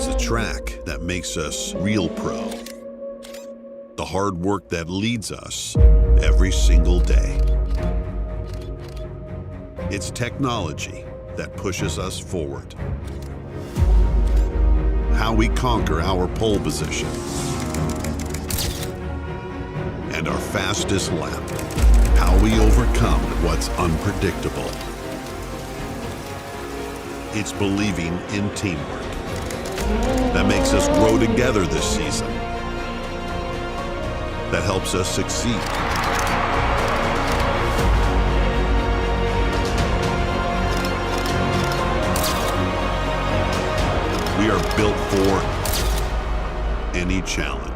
It's the track that makes us real pro. The hard work that leads us every single day. It's technology that pushes us forward. How we conquer our pole position. And our fastest lap. How we overcome what's unpredictable. It's believing in teamwork that makes us grow together this season. That helps us succeed. We are built for any challenge.